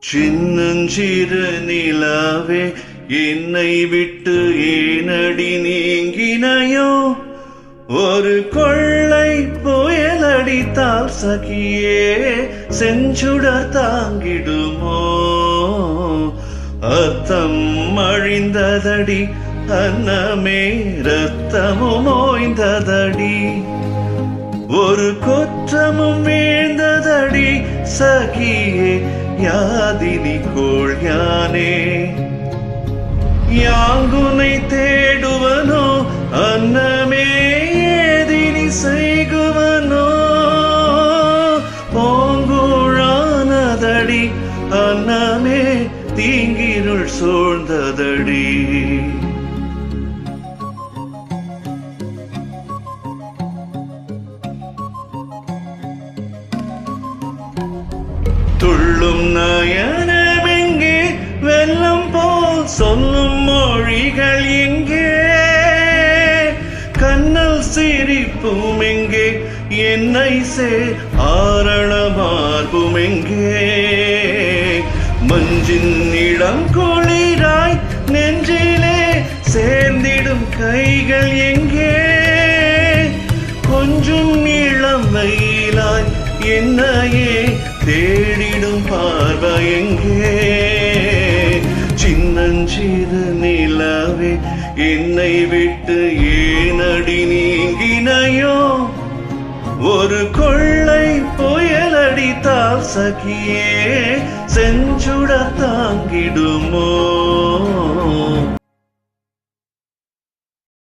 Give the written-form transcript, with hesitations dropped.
சின்னஞ்சிறு நிலாவே என்னை விட்டு ஏனடி நீங்கினையோ? ஒரு கொள்ளை புயல் அடித்தால் சகியே செஞ்சுடர் தாங்கிடுமோ? அர்த்தம் அழிந்ததடி அன்னமே ரத்தமும் ஓய்ந்ததடி, ஒரு குற்றமும் வீழ்ந்ததடி சகியே யாதினி கோள் யானே. யாங்குனை தேடுவனோ அன்னமே ஏதினி செய்குவனோ? பூங்குழானதடி அன்னமே தீங்கிருள் சூழ்ந்ததடி. துள்ளும் நயனமெங்கே, வெள்ளம் போல் சொல்லும் மொழிகள் எங்கே? கண்ணல் சிரிப்பும் எங்கே, என்னை சேர் ஆரண மார்பும் எங்கே? மஞ்சின் இளம் குளிராய் நெஞ்சிலே சேர்ந்திடும் கைகள் எங்கே? கொஞ்சம் இளம் வெயிலாய் என்னையே தேடிடும் பார்வை எங்கே? சின்னஞ்சிறு நிலவே என்னை விட்டு ஏனடி நீங்கினையோ? ஒரு கொள்ளை புயல் அடித்தால் சகியே செஞ்சுடர் தாங்கிடுமோ?